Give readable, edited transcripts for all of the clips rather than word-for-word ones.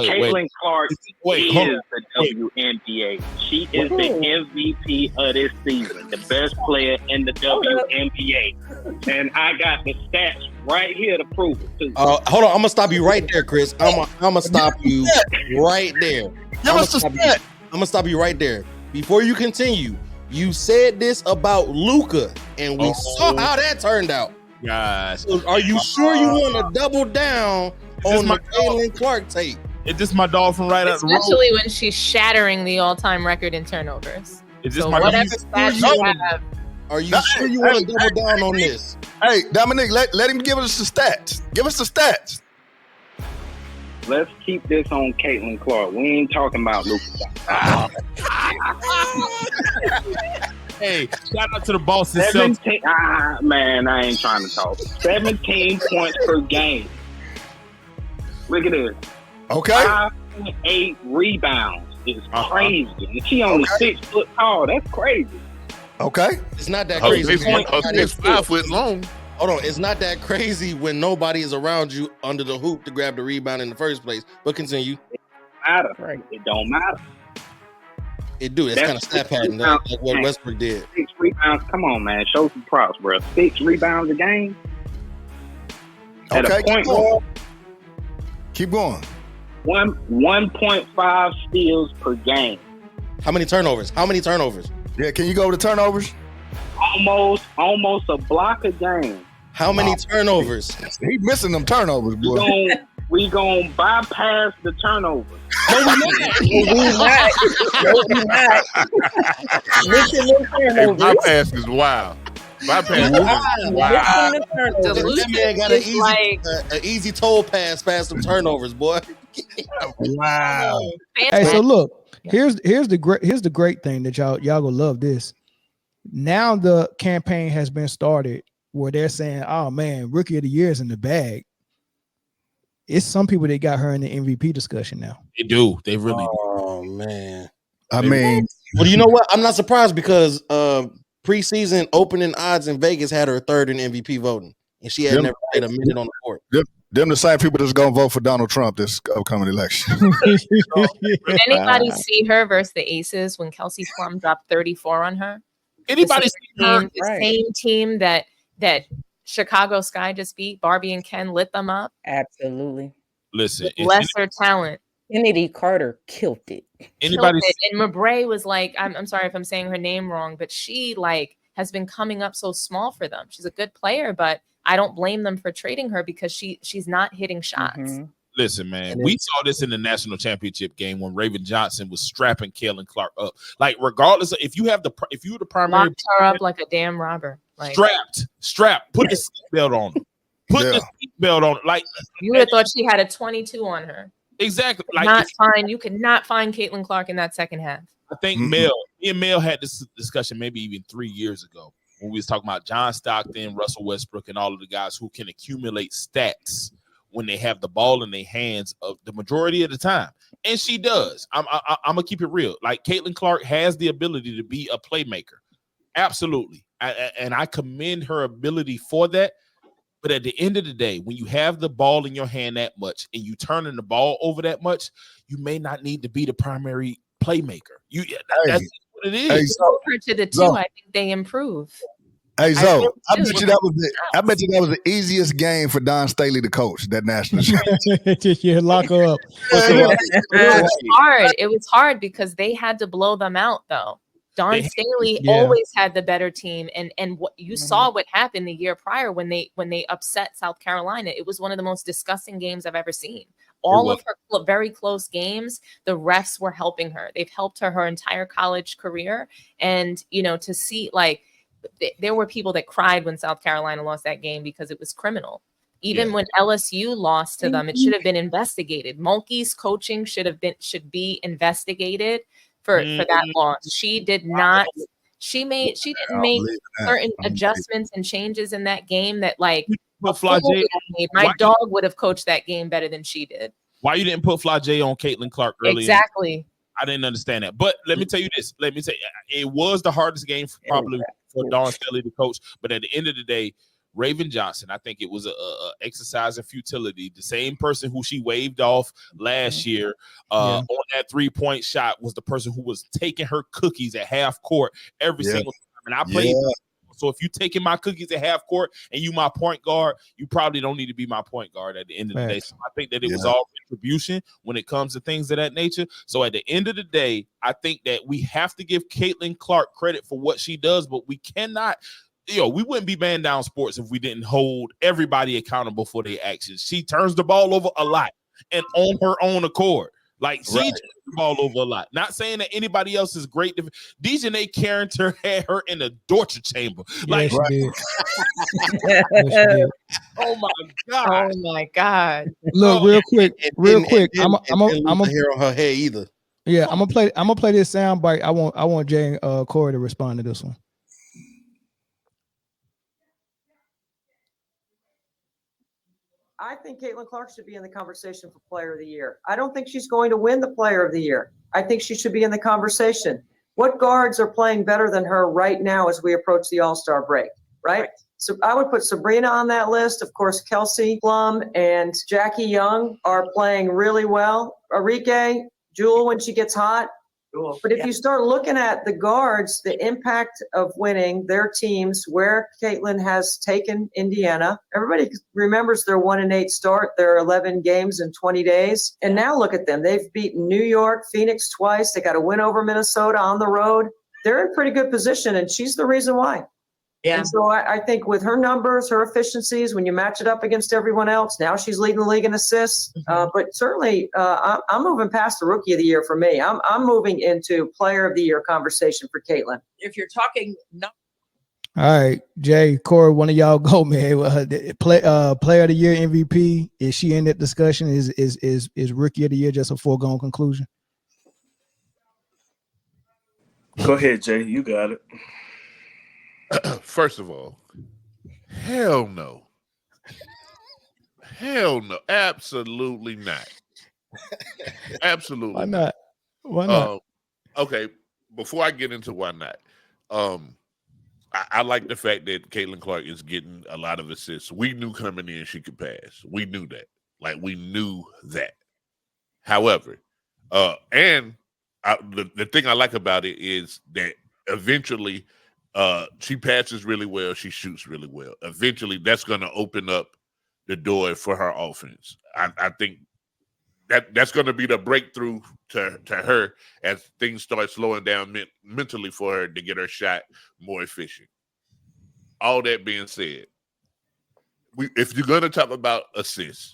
Caitlin Clark is the WNBA. She is the MVP of this season, the best player in the WNBA. And I got the stats right here to prove it, too. Hold on. I'm going to stop you right there, Chris. I'm going to stop you right there. I'm going to stop you right there. Before you continue, you said this about Luka, and we saw how that turned out. Gosh. So are you sure you want to double down on the Caitlin Clark tape? Is this my dog from right out the road? Especially when she's shattering the all-time record in turnovers. Is this so my whatever stats you have. Are you sure you want to double down on this? Hey, Dominic, let him give us the stats. Give us the stats. Let's keep this on Caitlin Clark. We ain't talking about Luka. Hey, shout out to the Boston Celtics. Man, I ain't trying to talk. 17 points per game. Look at this. Okay. 5.8 rebounds. It's crazy. And she only 6 foot tall. That's crazy. Okay. It's not that crazy. It's 5 foot long. Hold on. It's not that crazy when nobody is around you under the hoop to grab the rebound in the first place. But continue. It don't matter. Right. It don't matter. It do. It's kind of stat pattern like what Westbrook did. 6 rebounds. Come on, man. Show some props, bro. 6 rebounds a game. At a point guard. Keep going. 1.5 steals per game. How many turnovers? Yeah, can you go to turnovers? Almost a block a game. How many turnovers? He missing them turnovers, boy. We gonna bypass the turnovers. No, we not. Bypass is wild. Bypass is wild. This man got an easy toll pass past some turnovers, boy. Wow. Hey, so look, here's the great thing that y'all gonna love this. Now the campaign has been started where they're saying, "Oh man, Rookie of the Year is in the bag." It's some people that got her in the MVP discussion now. They do. They really do. Oh man. I mean, well, you know what? I'm not surprised because preseason opening odds in Vegas had her third in MVP voting, and she had never played a minute on the court. Them the same people that's gonna vote for Donald Trump this upcoming election. Did anybody see her versus the Aces when Kelsey Plum dropped 34 on her? Anybody see her? The same team that Chicago Sky just beat, Barbie and Ken lit them up. Absolutely. Listen, lesser talent. Kennedy Carter killed it. And Mabray was like, I'm sorry if I'm saying her name wrong, but she has been coming up so small for them. She's a good player, but I don't blame them for trading her because she's not hitting shots. Mm-hmm. Listen, man, we saw this in the national championship game when Raven Johnson was strapping Caitlin Clark up. Like, regardless of if you were the primary, locked her up like a damn robber. Like, strapped. Put the seatbelt on her. Put the seatbelt on her. Like, you would have thought she had a 22 on her. Exactly. You could not find Caitlin Clark in that second half. I think me and Mel had this discussion maybe even 3 years ago when we was talking about John Stockton, Russell Westbrook, and all of the guys who can accumulate stats when they have the ball in their hands of the majority of the time. And she does. I'm gonna keep it real. Like, Caitlin Clark has the ability to be a playmaker. Absolutely. And I commend her ability for that. But at the end of the day, when you have the ball in your hand that much and you turning the ball over that much, you may not need to be the primary playmaker. That's what it is. Hey, compared to the two, I think they improve. Hey, Zoe, I bet you that was the easiest game for Don Staley to coach, that national championship. Yeah, lock her up. It was hard because they had to blow them out, though. Don Staley always had the better team, and what you saw what happened the year prior when they upset South Carolina. It was one of the most disgusting games I've ever seen. All of her very close games, the refs were helping her. They've helped her entire college career, and to see there were people that cried when South Carolina lost that game because it was criminal. Even when LSU lost to them, it should have been investigated. Mulkey's coaching should be investigated for that loss. She did not. She didn't make certain adjustments and changes in that game that my dog would have coached that game better than she did. Why you didn't put Flagey on Caitlin Clark earlier? Exactly. I didn't understand that. But let me tell you this. It was the hardest game probably for Dawn Staley to coach. But at the end of the day, Raven Johnson. I think it was a exercise in futility. The same person who she waved off last year on that 3-point shot was the person who was taking her cookies at half court every single time. And I played. So if you taking my cookies at half court and you my point guard, you probably don't need to be my point guard at the end of the day. So I think that it was all retribution when it comes to things of that nature. So at the end of the day, I think that we have to give Caitlin Clark credit for what she does, but we cannot. We wouldn't be Man Down Sports if we didn't hold everybody accountable for their actions. She turns the ball over a lot and on her own accord. Like, she turns the ball over a lot. Not saying that anybody else is great. Dejanay Carrington had her in the torture chamber. Like, she did. Oh my God. Oh my God. Look, real quick. I'm gonna hair on her hair either. Yeah, I'm gonna play this sound bite. I want Jay and Corey to respond to this one. I think Caitlin Clark should be in the conversation for Player of the Year. I don't think she's going to win the Player of the Year. I think she should be in the conversation. What guards are playing better than her right now as we approach the All-Star break, right? So I would put Sabrina on that list. Of course, Kelsey Plum and Jackie Young are playing really well. Arike, Jewel when she gets hot. But if you start looking at the guards, the impact of winning their teams, where Caitlin has taken Indiana, everybody remembers their 1-8 start, their 11 games in 20 days. And now look at them. They've beaten New York, Phoenix twice. They got a win over Minnesota on the road. They're in pretty good position, and she's the reason why. Yeah. And so I think with her numbers, her efficiencies, when you match it up against everyone else, now she's leading the league in assists. But certainly, I'm moving past the Rookie of the Year for me. I'm moving into Player of the Year conversation for Caitlin. If you're talking, all right, Jay, Corey, one of y'all go, man. Player of the Year MVP, is she in that discussion? Is Rookie of the Year just a foregone conclusion? Go ahead, Jay. You got it. First of all, hell no. Hell no. Absolutely not. Absolutely. Why not? Why not? Okay, before I get into why not, I like the fact that Caitlin Clark is getting a lot of assists. We knew coming in she could pass. We knew that. Like, we knew that. However, the thing I like about it is that eventually she passes really well. She shoots really well. Eventually, that's going to open up the door for her offense. I think that's going to be the breakthrough to her as things start slowing down mentally for her to get her shot more efficient. All that being said, if you're going to talk about assists,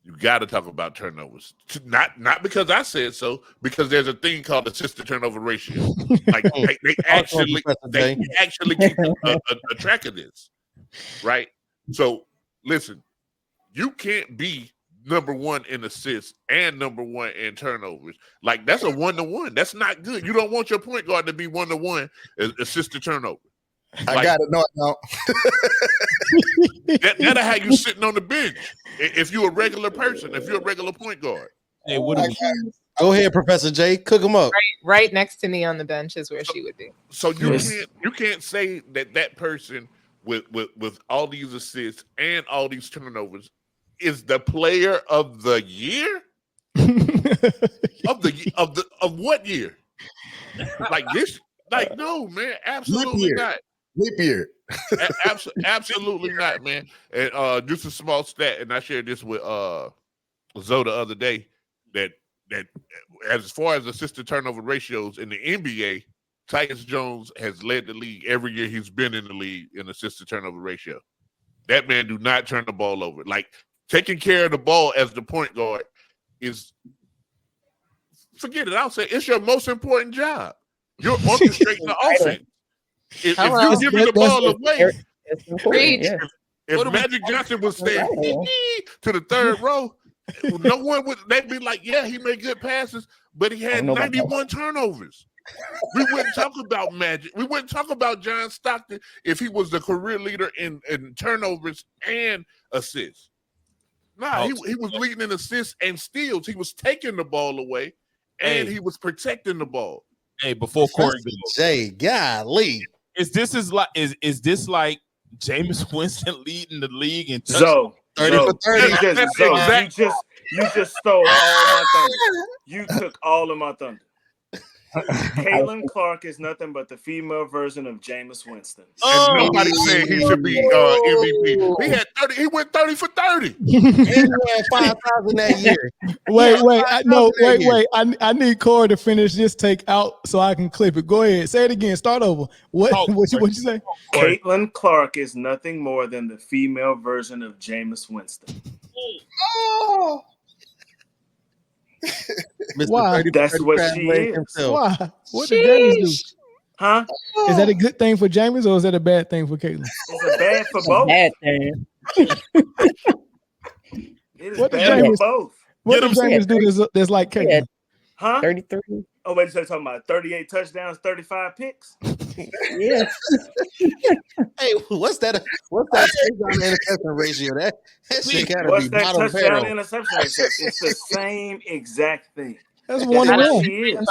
you got to talk about turnovers. Not because I said so, because there's a thing called assist to turnover ratio. Like they actually keep a track of this, right? So listen, you can't be number one in assists and number one in turnovers. Like, that's a 1-to-1. That's not good. You don't want your point guard to be 1-to-1 assist to turnover. I got it. No. That's how you sitting on the bench. If you're a regular person, if you're a regular point guard. Hey, what do we? Go ahead, Professor J. Cook them up. Right next to me on the bench is where she would be. So you can't say that person with all these assists and all these turnovers is the player of the year. of what year? Like this? Like, no, man, absolutely not. Leap year. Absolutely not, man. And just a small stat, and I shared this with Zoe the other day, that as far as assist to turnover ratios in the NBA, Tyus Jones has led the league every year he's been in the league in assist to turnover ratio. That man do not turn the ball over. Like, taking care of the ball as the point guard is, forget it. I'll say it's your most important job. You're orchestrating the offense. If you give me the ball away, if Magic Johnson was there to the third row, no one would. They'd be like, "Yeah, he made good passes, but he had 91 turnovers." We wouldn't talk about Magic. We wouldn't talk about John Stockton if he was the career leader in turnovers and assists. Nah, he was leading in assists and steals. He was taking the ball away, and he was protecting the ball. Hey, before Corey goes, Jay, golly. Is this like Jameis Winston leading the league in So 30 for 30. You just stole all my thunder. You took all of my thunder. Caitlin Clark is nothing but the female version of Jameis Winston. And nobody said he should be MVP. He had 30. He went 30 for 30. And he had 5,000 that year. Wait. I need Corey to finish this take out so I can clip it. Go ahead. Say it again. Start over. What you say? Caitlin Clark is nothing more than the female version of Jameis Winston. Oh. Why? That's what she is. Why? What did Jameis do? Huh? Is that a good thing for Jameis or is that a bad thing for Caitlin? It's a bad for both. Bad thing. It is What did bad Jameis- for both. What did Jameis do that's like Caitlin? Huh? 33. Oh, wait, so you're talking about 38 touchdowns, 35 picks? Yeah. Hey, what's that touchdown interception ratio? That shit gotta What's be that bottom touchdown barrel. interception ratio? It's the same exact thing. That's 1-1. She is.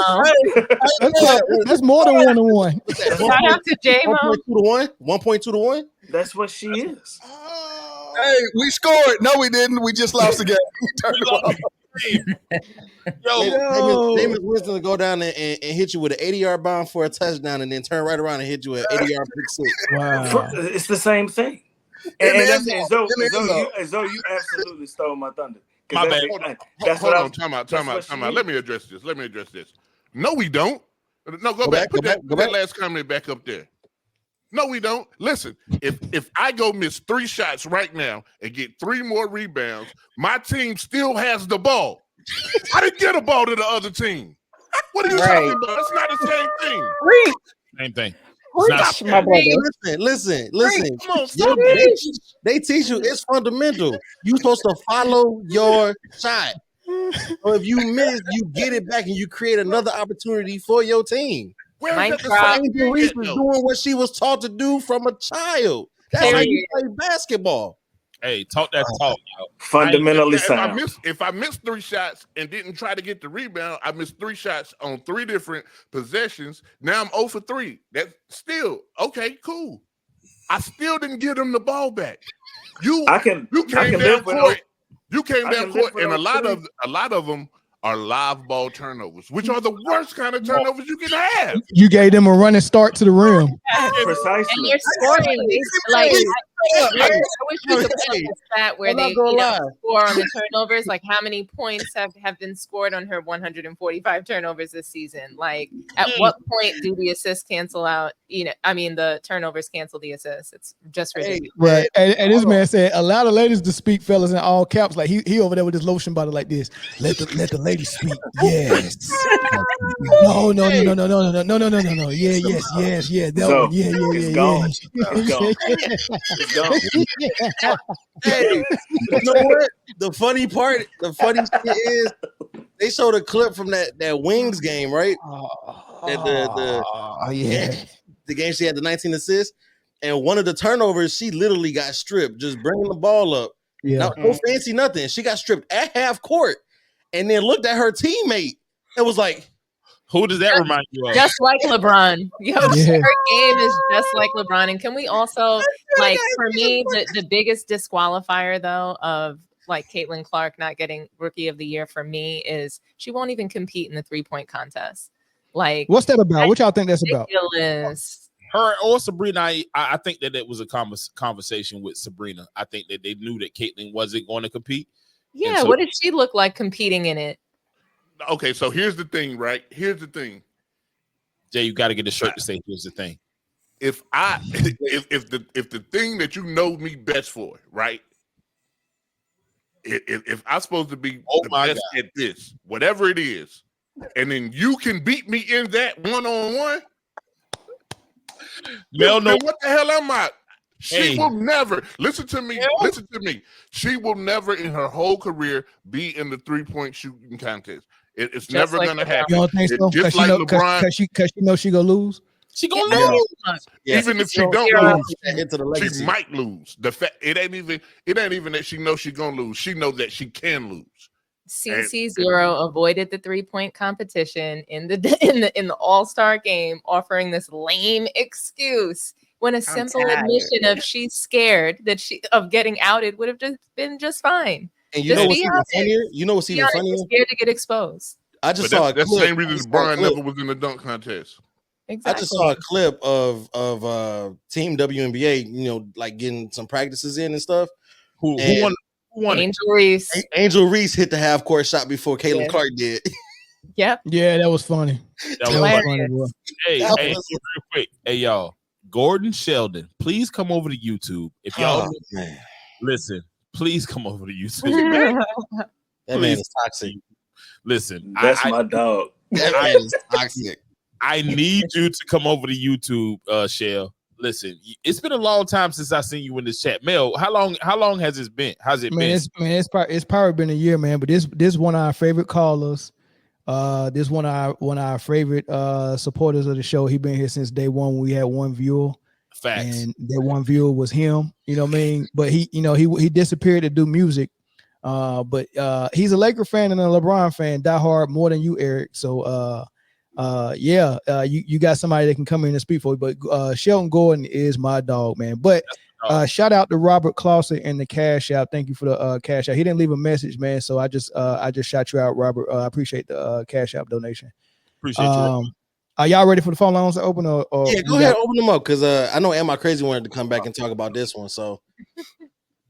That's more than 1-1. Shout out to J-Mo. 1.2 to 1? 1.2 to 1? That's what she is. Hey, we scored. No, we didn't. We just lost the game. We turned it off. Jameis Winston will go down there and hit you with an 80-yard bomb for a touchdown and then turn right around and hit you an 80-yard pick six. Wow. It's the same thing. And that's as though you absolutely stole my thunder. My bad. Hold on. Time out. Let me address this. No, we don't. No, go back. Put that last comment back up there. No, we don't. Listen, if I go miss 3 shots right now and get 3 more rebounds, my team still has the ball. I didn't get a ball to the other team. What are you talking about? That's not the same thing. Same thing. Listen. Come on, stop They teach you it's fundamental. You're supposed to follow your shot. So if you miss, you get it back and you create another opportunity for your team. Angel Reese was doing what she was taught to do from a child. That's how you play basketball. Hey, talk that talk. Fundamentally sound. If I missed 3 shots and didn't try to get the rebound, I missed 3 shots on 3 different possessions. Now I'm 0 for 3. That's still okay, cool. I still didn't give them the ball back. You came down court, and a lot of them are live ball turnovers, which are the worst kind of turnovers you can have. You gave them a running start to the rim. Precisely. And you're scoring like I wish we could put a stat where they score on the turnovers. Like how many points have been scored on her 145 turnovers this season? Like at what point do the assists cancel out? The turnovers cancel the assists. It's just ridiculous. Right. And this man said, allow the ladies to speak, fellas, in all caps. Like he over there with his lotion bottle like this. Let the ladies speak. Yes. No. Yeah. That one. Yeah. It's gone. Hey, you know what? The funny shit is they showed a clip from that Wings game, right? The game she had the 19 assists, and one of the turnovers she literally got stripped just bringing the ball up. Yeah, no fancy nothing. She got stripped at half court, and then looked at her teammate and was like, "Who does that remind you of?" Just like LeBron. Her game is just like LeBron. And can we also, like, for me, the biggest disqualifier though of like Caitlin Clark not getting Rookie of the Year for me is she won't even compete in the 3-point contest. Like, what's that about? What y'all think that's about? Her or Sabrina, I think that it was a conversation with Sabrina. I think that they knew that Caitlin wasn't going to compete. Yeah, so, what did she look like competing in it? Okay, so here's the thing, right? Here's the thing. Jay, you got to get the shirt to say here's the thing. If the thing that you know me best for, right? If I'm supposed to be the best at this, whatever it is, and then you can beat me in that one-on-one, then what the hell am I? She will never listen to me. Listen to me. She will never in her whole career be in the 3-point shooting contest. It's never going to happen. You don't think so? Just like LeBron, because she knows she gonna lose. She gonna lose. Even if she don't lose, she might lose. The fact it ain't even that she knows she's gonna lose. She knows that she can lose. CC0 avoided the 3-point competition in the All-Star game, offering this lame excuse. when a simple admission of she's scared of getting outed would have just been just fine. And you know what's even funnier? You know what's even funnier? Scared to get exposed. I just saw a clip. That's the same reason Brian never was in the dunk contest. Exactly. I just saw a clip of Team WNBA, you know, like getting some practices in and stuff. Who won? Angel Reese. Angel Reese hit the half court shot before Caitlin Clark did. Yep. Yeah, that was funny. That was funny, bro. Hey, real quick. Hey, y'all. Gordon Sheldon, please come over to YouTube. If y'all listen, please come over to YouTube. That man is toxic. Listen, that's my dog. That man is toxic. I need you to come over to YouTube, Shell. Listen, it's been a long time since I seen you in this chat. Mel, how long has it been? How's it been? It's probably been a year, man. But this one of our favorite callers. This one of our favorite supporters of the show. He been here since day one. We had one viewer. Facts. And that one viewer was him. You know what I mean? But he disappeared to do music. But he's a Laker fan and a LeBron fan, diehard more than you, Eric. So you got somebody that can come in and speak for you. But Sheldon Gordon is my dog, man. But shout out to Robert Clausen and the Cash App. Thank you for the Cash App. He didn't leave a message, man. So I just shout you out, Robert. I appreciate the Cash App donation. Appreciate you. Are y'all ready for the phone lines to open? Or yeah, go ahead, open them up, because I know Am I Crazy wanted to come back and talk about this one. So,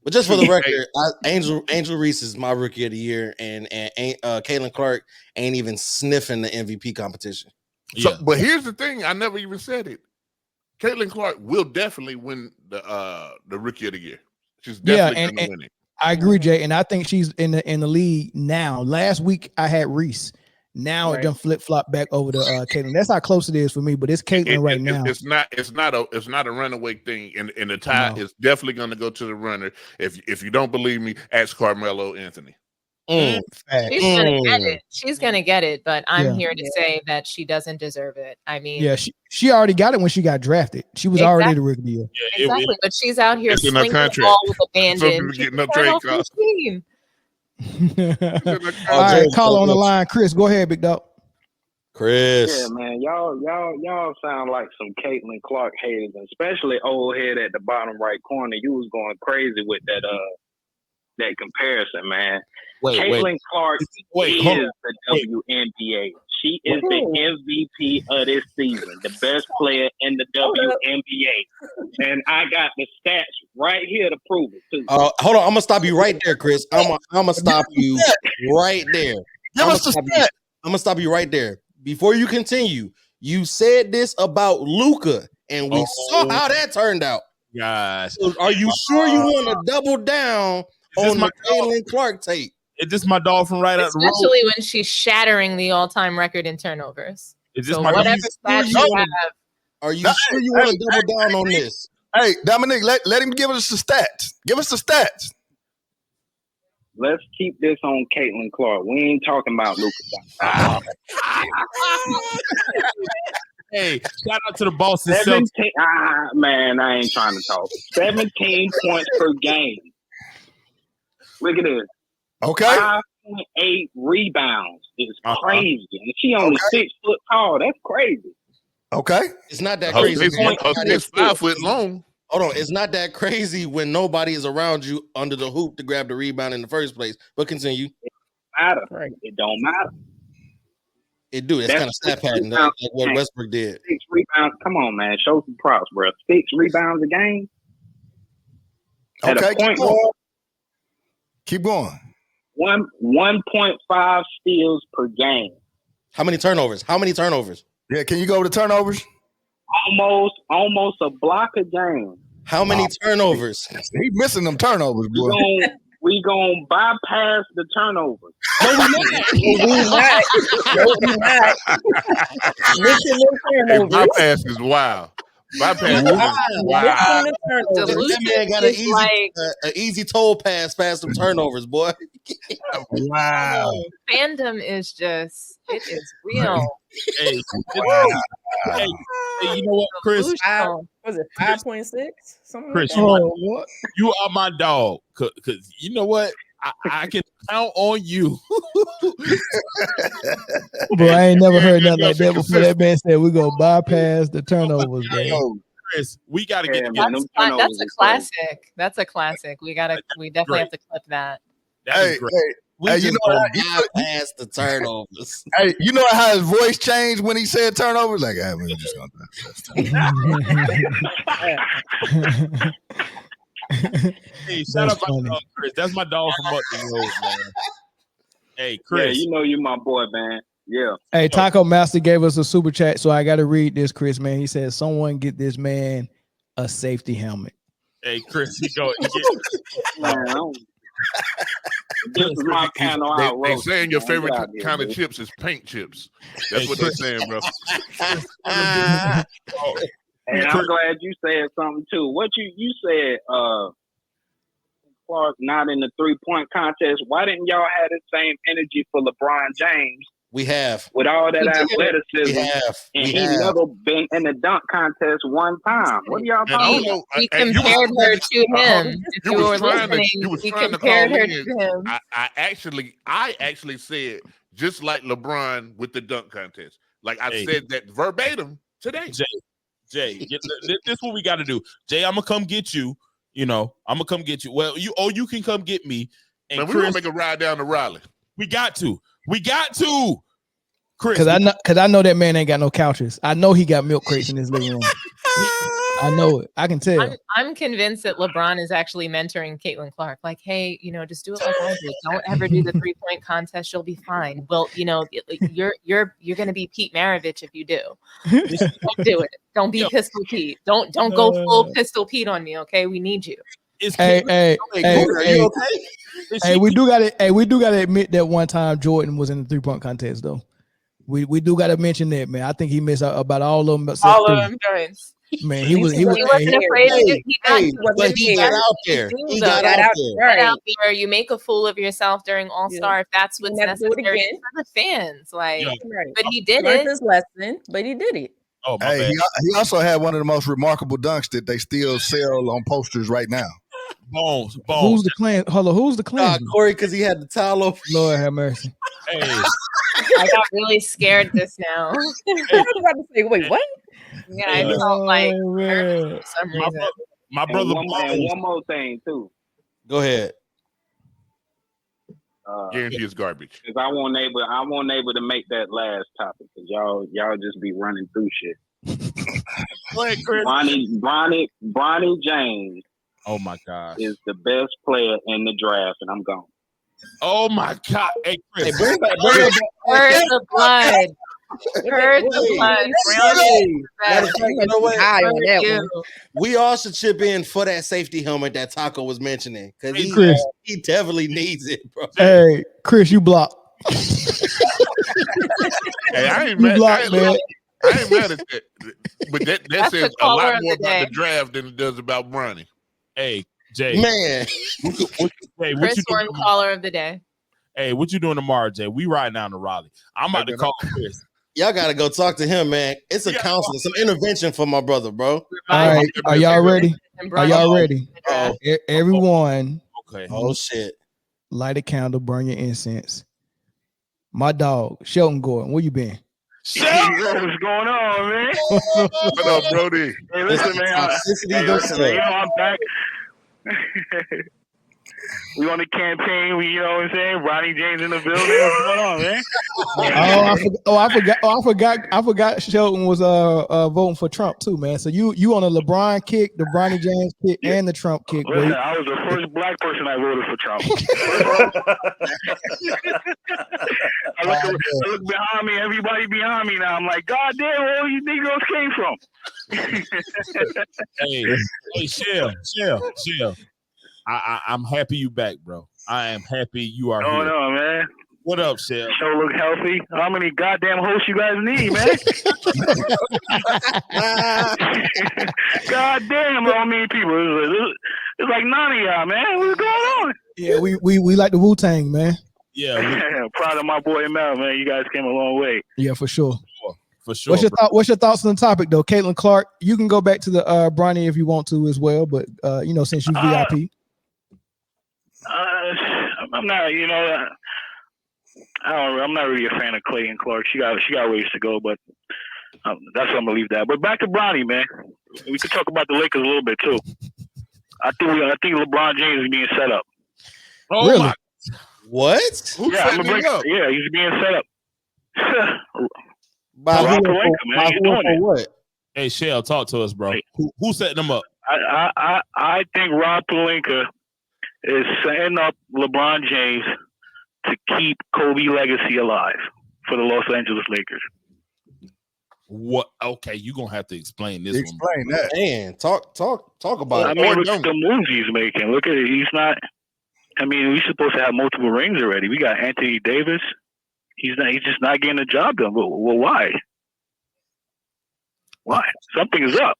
but just for the record, Angel Reese is my rookie of the year, and Caitlin Clark ain't even sniffing the MVP competition. So, but here's the thing: I never even said it. Caitlin Clark will definitely win the rookie of the year. She's definitely going to win it. I agree, Jay, and I think she's in the league now. Last week I had Reese. Now it done flip flop back over to Caitlin. That's how close it is for me, but it's Caitlin right now. It's not a runaway thing, and the tie is definitely going to go to the runner. If you don't believe me, ask Carmelo Anthony. She's gonna get it. She's gonna get it, but I'm here to say that she doesn't deserve it. I mean, she already got it when she got drafted. She was already the rookie of the year. Exactly, but she's out here slinging the ball with abandon. Getting no trade cost. All right, call on the line, Chris. Go ahead, big dog. Chris. Yeah, man, y'all sound like some Caitlin Clark haters, especially old head at the bottom right corner. You was going crazy with that comparison, man. Caitlin Clark is the WNBA. She is the MVP of this season, the best player in the WNBA. And I got the stats right here to prove it, too. Hold on. I'm going to stop you right there, Chris. I'm going to stop you right there. I'm going to stop you right there. Before you continue, you said this about Luka, and we saw how that turned out. Gosh. So are you sure you want to double down on the Caitlin Clark tape? Is this my dog from right out the road? Especially when she's shattering the all-time record in turnovers. Is this my whatever stats you have? Are you sure you want to double down on this? Hey, Dominic, let him give us the stats. Give us the stats. Let's keep this on Caitlin Clark. We ain't talking about Luka. Hey, shout out to the boss himself. Man, I ain't trying to talk. 17 points per game. Look at this. Okay. 5.8 rebounds. It's crazy. And she only 6 foot tall. That's crazy. Okay. It's not that crazy. It's 5 foot long. Hold on. It's not that crazy when nobody is around you under the hoop to grab the rebound in the first place. But continue. It don't matter. It don't matter. It do. That's kind of stat pattern, like what Westbrook did. 6 rebounds. Come on, man. Show some props, bro. 6 rebounds a game. Okay. Keep going. 1.5 steals per game. How many turnovers? Yeah, can you go to turnovers? Almost a block a game. How many turnovers? He's missing them turnovers, boy. We gonna bypass the turnovers. No, we're not. Missing them turnovers. Bypass is wild. Bypass is wild. That man got an easy toll pass past them turnovers, boy. Wow. Fandom is just, it is real. Hey, you know what, Chris? Was it 5.6? Chris, what? You are my dog. Because you know what? I can count on you. Bro, I ain't never heard nothing like that before. That man said we're going to bypass the turnovers, bro. Chris, we got to get man, together. That's a classic. That's a classic. We definitely have to clip that. That is great. We Hey, just you know gonna what? bypass the turnovers. Hey, you know how his voice changed when he said turnovers? Like, hey, we're just gonna Hey, shout out my dog, Chris. That's my dog from up the road, man. Hey, Chris. Yeah, you know you my boy, man. Yeah. Hey, Taco Master gave us a super chat, so I got to read this, Chris, man. He said, someone get this man a safety helmet. Hey, Chris, he go. This is my panel. They saying your favorite kind of chips is paint chips. That's what they're saying, bro. And I'm glad you said something too. What you said, Clark not in the 3-point contest. Why didn't y'all have the same energy for LeBron James? We have. With all that athleticism. We have. And he's never been in the dunk contest one time. What are y'all talking about? We compared her to him. If you were listening, we compared her to him. I actually said just like LeBron with the dunk contest. Like I said that verbatim today. Jay, this is what we got to do. Jay, I'm gonna come get you. You know, I'm gonna come get you. Well, you can come get me. And man, we're gonna make a ride down to Raleigh. We got to, Chris. Because I know that man ain't got no couches. I know he got milk crates in his living room. I know it. I can tell. I'm convinced that LeBron is actually mentoring Caitlin Clark. Like, hey, just do it like I did. Don't ever do the 3-point contest. You'll be fine. Well, you're gonna be Pete Maravich if you do. Just don't do it. Don't be Pistol Pete. Don't go full Pistol Pete on me. Okay, we need you. Hey, we do gotta admit that one time Jordan was in the 3-point contest though. We do gotta mention that, man. I think he missed out about all of them. All of them joints. Man, he wasn't afraid of it. He got out there. He got out there. You make a fool of yourself during All-Star if that's what's necessary for the fans. Like, but he did it. His lesson, but he did it. Oh, my bad. He also had one of the most remarkable dunks that they still sell on posters right now. Bones. Who's the clan? Hold on, who's the clan? Corey, because he had the towel over. Lord have mercy. Hey. I got really scared just now. I was about to say, wait, what? Yeah, I felt like for some reason. My brother. And one more thing too. Go ahead. Guarantee it's garbage. Because I won't able to make that last topic because y'all just be running through shit. Go ahead, Chris. Bronny James. Oh my God. Is the best player in the draft, and I'm gone. Oh my God. Hey, Chris. Hey, bring back Where's the blood? Heard the blood. You know what? We all should chip in for that safety helmet that Taco was mentioning because he definitely needs it, bro. Hey, Chris, you blocked. Hey, I ain't mad at that. But that says a lot more about the draft than it does about Bronny. Hey, Jay. Man. Chris won caller of the day. Hey, what you doing tomorrow, Jay? We riding down to Raleigh. I'm about to call Chris. Y'all gotta go talk to him, man. It's a counseling, some intervention for my brother, bro. All right, are y'all ready? Are y'all ready? Everyone. Okay. Oh shit. Light a candle, burn your incense. My dog, Shelton Gordon, where you been? What's going on, man? What up, Brody? Hey, listen, man. I'm back. We on the campaign. You know what I'm saying? Ronnie James in the building. What's going on, man? I forgot. Shelton was voting for Trump too, man. So you on a LeBron kick, the Bronny James kick, and the Trump kick. Listen, I was the first black person I voted for Trump. I look behind me, everybody behind me now. I'm like, God damn, where all you Negroes came from? Hey, Shell. I'm happy you back, bro. I am happy you are here. Oh no, man. What up, Shell? Show look healthy. How many goddamn hosts you guys need, man? Goddamn, how many people? It's like none of y'all, man. What's going on? Yeah, we like the Wu-Tang, man. Yeah, proud of my boy Mel, man. You guys came a long way. Yeah, for sure. For sure. What's your thoughts on the topic, though? Caitlin Clark, you can go back to the Bronny if you want to as well, but since you VIP. I'm not, I'm not really a fan of Clayton Clark. She got ways to go, but that's what I'm gonna leave that. But back to Bronny, man. we could talk about the Lakers a little bit too. I think LeBron James is being set up. Oh Really? my! What? Who's Yeah, setting him up? yeah, he's being set up. By who Rob and Pelinka, for- man, by he's who and doing for it. what? Hey, Shell, talk to us, bro. Hey. Who's setting them up? I think Rob Pelinka is setting up LeBron James to keep Kobe legacy alive for the Los Angeles Lakers. What? Okay, you're gonna have to explain this Explain one. that. Man, talk about I it. mean, look at the moves he's making. Look at it. He's not. I mean, we're supposed to have multiple rings already. We got Anthony Davis. He's not. He's just not getting the job done. Well, why? Why? Something is up.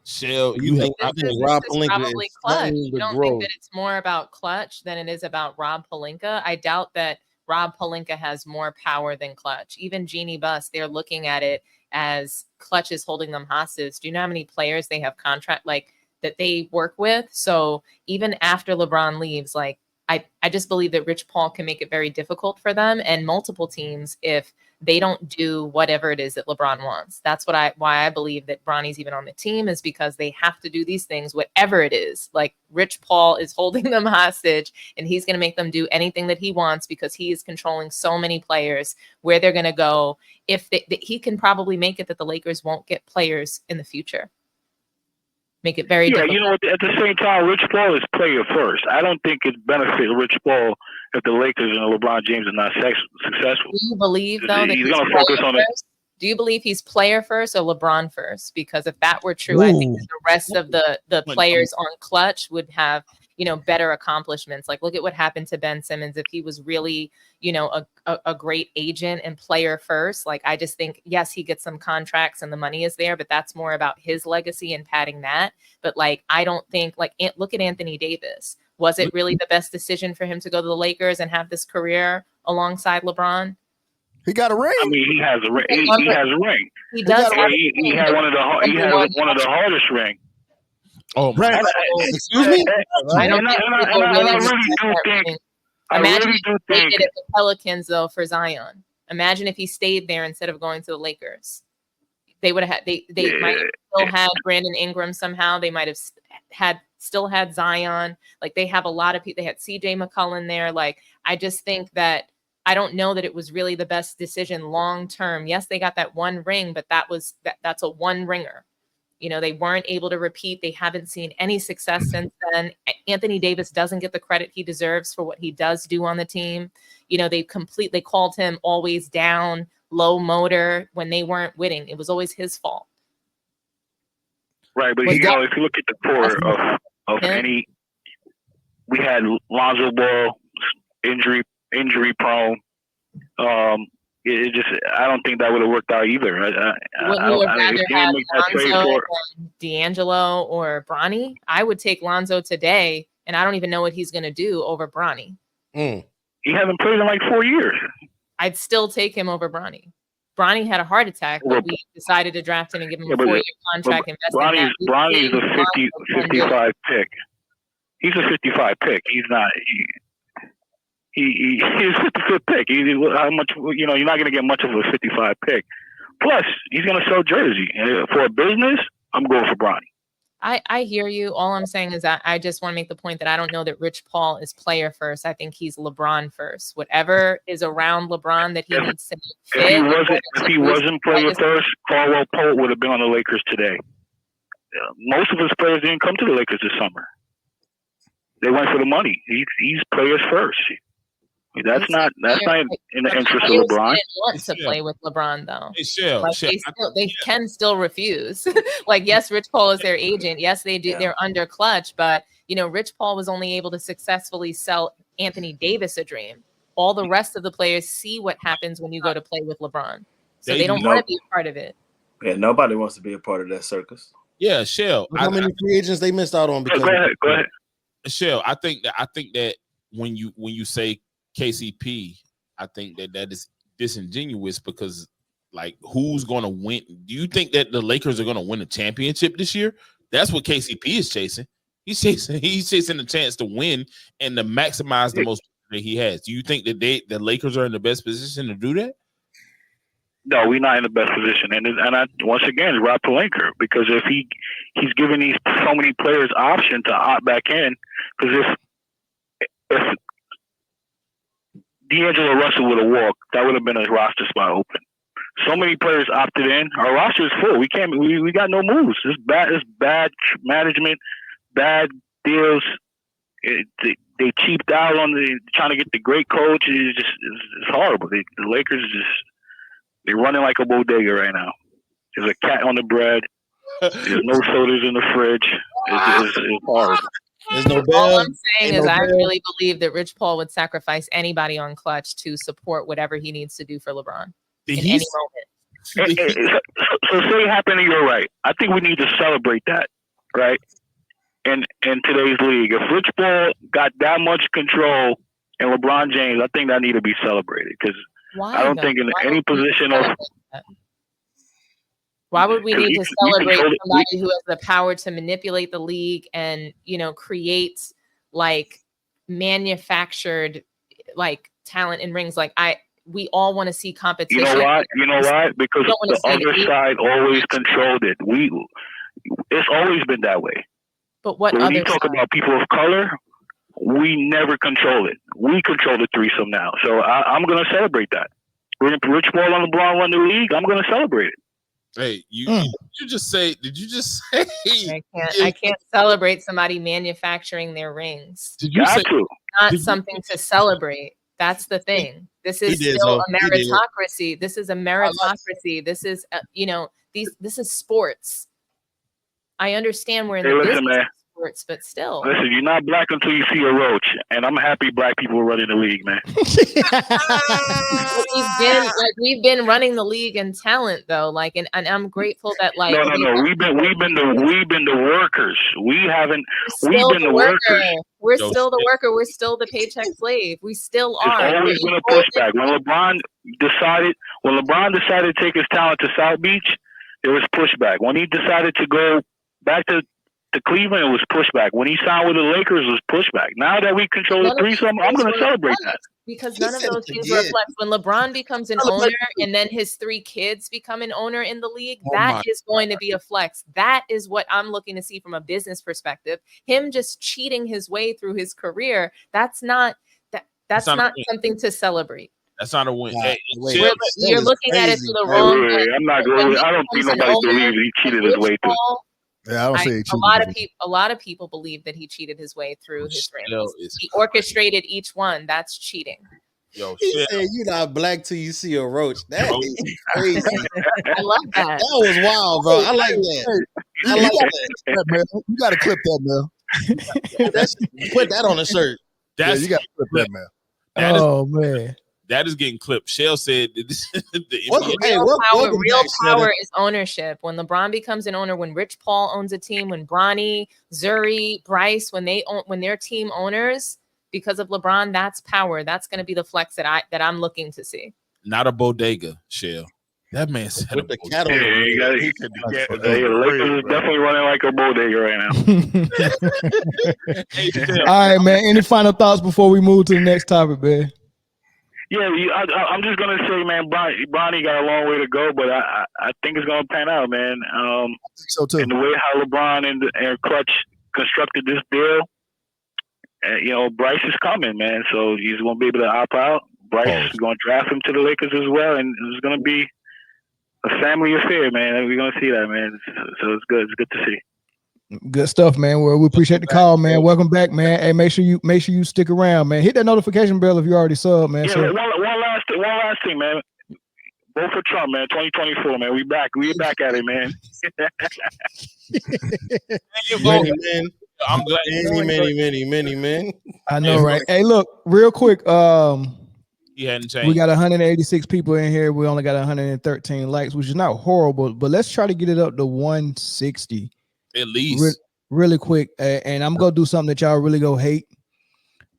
Shell, You think I that This Rob is Pelinka probably is clutch. stunting You the don't growth? think that it's more about clutch than it is about Rob Pelinka? I doubt that Rob Pelinka has more power than clutch. Even Jeannie Buss, they're looking at it as clutch is holding them hostage. Do you know how many players they have contract that they work with? So even after LeBron leaves, I just believe that Rich Paul can make it very difficult for them and multiple teams if they don't do whatever it is that LeBron wants. That's why I believe that Bronny's even on the team, is because they have to do these things, whatever it is. Like Rich Paul is holding them hostage and he's going to make them do anything that he wants because he is controlling so many players where they're going to go. If he can probably make it that the Lakers won't get players in the future. Make it very difficult. You know, at the same time, Rich Paul is player first. I don't think it benefits Rich Paul if the Lakers and LeBron James are not successful. Do you believe, though, that he's going to focus on it? Do you believe he's player first or LeBron first? Because if that were true, I think that the rest of the players on clutch would have, better accomplishments. Like, look at what happened to Ben Simmons. If he was really, a great agent and player first, like, I just think, yes, he gets some contracts and the money is there, but that's more about his legacy and padding that. But I don't think, look at Anthony Davis. Was it really the best decision for him to go to the Lakers and have this career alongside LeBron? He got a ring. I mean, he has a ring. He has a ring. He does. He had one of the hardest rings. Oh, right. Excuse me. I don't think people I really do they think did it with Pelicans though for Zion. Imagine if he stayed there instead of going to the Lakers. They would have had. They might have still had Brandon Ingram somehow. They might have still had Zion. Like, they have a lot of people. They had CJ McCollum there. Like, I just think that. I don't know that it was really the best decision long term. Yes, they got that one ring, but that's a one ringer. They weren't able to repeat. They haven't seen any success since then. Anthony Davis doesn't get the credit he deserves for what he does do on the team. They called him always down, low motor when they weren't winning. It was always his fault. Right, but if you look at the core of any, we had Lonzo Ball injury prone. I don't think that would have worked out either. Wouldn't you have rather had Lonzo than D'Angelo or Bronny? I would take Lonzo today, and I don't even know what he's going to do over Bronny. He hasn't played in like 4 years. I'd still take him over Bronny. Bronny had a heart attack, but we decided to draft him and give him a 4-year contract. Bronny's a 55 pick. He's a 55 pick. He's not. He's a 55th pick. How much? You're not going to get much of a 55 pick. Plus, he's going to sell jersey. And for a business, I'm going for Bronny. I hear you. All I'm saying is that I just want to make the point that I don't know that Rich Paul is player first. I think he's LeBron first. Whatever is around LeBron that he needs to fit. If he wasn't player first, Caldwell Pope would have been on the Lakers today. Most of his players didn't come to the Lakers this summer. They went for the money. He's players first. That's not in the interest of LeBron. Didn't want to play with LeBron though. Hey, they can still refuse. Yes, Rich Paul is their agent. Yes, they do. Yeah. They're under clutch, but Rich Paul was only able to successfully sell Anthony Davis a dream. All the rest of the players see what happens when you go to play with LeBron, so they don't want to be a part of it. Yeah, nobody wants to be a part of that circus. Yeah, Shell. How many free agents they missed out on? Because go ahead. Shell, I think that when you say KCP, I think that is disingenuous because, who's going to win? Do you think that the Lakers are going to win a championship this year? That's what KCP is chasing. He's chasing the chance to win and to maximize the most that he has. Do you think that the Lakers are in the best position to do that? No, we're not in the best position, and I once again, Rob Pelinka, because if he's giving these so many players option to opt back in, because if D'Angelo Russell would have walked, that would have been a roster spot open. So many players opted in. Our roster is full. We can't. We got no moves. It's bad management, bad deals. They cheaped out on trying to get the great coach. It's horrible. The Lakers they're running like a bodega right now. There's a cat on the bread. There's no sodas in the fridge. It's horrible. There's no All I'm saying is I really believe that Rich Paul would sacrifice anybody on Clutch to support whatever he needs to do for LeBron in any moment. So say happened, you're right. I think we need to celebrate that, right? In today's league, if Rich Paul got that much control and LeBron James, I think that need to be celebrated because I don't think in any position of. Why would we need to celebrate somebody who has the power to manipulate the league and, create like manufactured like talent in rings? Like we all want to see competition. You know why? Because the other side always controlled it. It's always been that way. But when you talk about people of color, we never control it. We control the threesome now. So I'm going to celebrate that. Rich Paul and LeBron run the league. I'm going to celebrate it. Hey, did you just say? I can't celebrate somebody manufacturing their rings. Did you say not something to celebrate? That's the thing. This is still a meritocracy. This is a meritocracy. This is this is sports. I understand we're in the business of sports, but still. Listen, you're not black until you see a roach, and I'm happy black people are running the league, man. we've been running the league in talent, though. And I'm grateful that no. We've been the workers. We've been the workers. We're still the worker. We're still the paycheck slave. We still are. There's always been a pushback. When LeBron decided to take his talent to South Beach, there was pushback. When he decided to go back to Cleveland, it was pushback. When he signed with the Lakers, it was pushback. Now that we control the threesome, I'm going to celebrate that. Because none of those things reflect. When LeBron becomes an owner and then his 3 kids become an owner in the league, that is going to be a flex. That is what I'm looking to see from a business perspective. Him just cheating his way through his career, that's not something to celebrate. That's not a win. Hey, you're looking at it through the wrong way. I'm not going. I don't think nobody believes he cheated his way through. Yeah, I don't say a lot of people believe that he cheated his way through his rings. He orchestrated each one. That's cheating. He said you're not black till you see a roach. That is crazy. I love that. That was wild, bro. I like that. I like that. You got to clip that, man. Put that on a shirt. You got to clip that, man. Man. That is getting clipped. Shell said real power is ownership. When LeBron becomes an owner, when Rich Paul owns a team, when Bronny, Zuri, Bryce, when they're team owners because of LeBron, that's power. That's going to be the flex that I'm looking to see. Not a bodega, Shell. That man said with the cattle. The Lakers is definitely running like a bodega right now. All right, man. Any final thoughts before we move to the next topic, man? Yeah, I'm just gonna say, man, Bronny got a long way to go, but I think it's gonna pan out, man. I think so too. And the way how LeBron and Clutch constructed this deal, Bryce is coming, man. So he's gonna be able to opt out. Bryce is gonna draft him to the Lakers as well, and it's gonna be a family affair, man. We're gonna see that, man. So it's good. It's good to see. Good stuff, man. Well, we appreciate the call, man. Welcome back, man. Hey, make sure you stick around, man. Hit that notification bell if you already sub, man. Yeah, one last thing, man. Vote for Trump, man. 2024, man. We back at it, man. I'm glad. Many, man. I know, right? Hey, look, real quick. He hadn't changed. We got 186 people in here. We only got 113 likes, which is not horrible, but let's try to get it up to 160. At least really quick, and I'm gonna do something that y'all really go hate.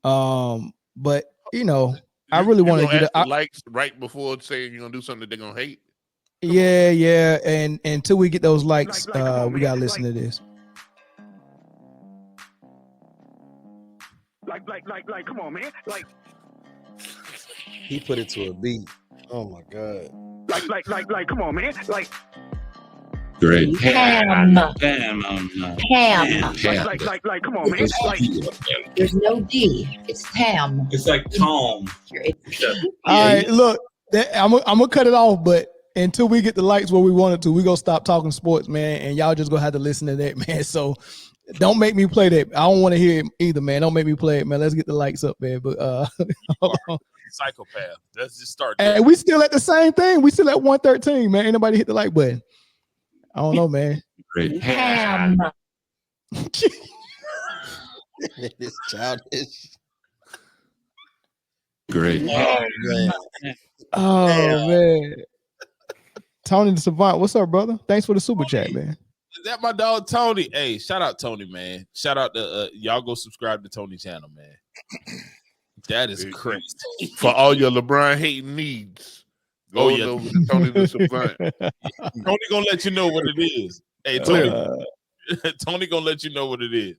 But I really want to get likes right before saying you're gonna do something that they're gonna hate. Yeah, and until we get those likes, we gotta listen to this. Like, come on, man. Like, he put it to a beat. Oh my god. Like, come on, man. Like, Great. Ham. Ham. like, come on, man. Like, There's no D. It's ham. It's like Tom. All right, look, I'm gonna cut it off, but until we get the lights where we wanted to, we gonna stop talking sports, man, and y'all just gonna have to listen to that, man. So don't make me play that. I don't want to hear it either, man. Don't make me play it, man. Let's get the lights up, man. But Psychopath. Let's just start. And we still at the same thing. We still at 113, man. Ain't nobody hit the like button. I don't know, man. Great. Ham. It's childish. Great. Oh man. Tony the Savant, what's up, brother? Thanks for the super chat, man. Is that my dog Tony? Hey, shout out Tony, man. Shout out to y'all go subscribe to Tony's channel, man. That is crazy. For all your LeBron hating needs, go over to Tony the Savant. Tony gonna let you know what it is. Hey, Tony, Tony gonna let you know what it is.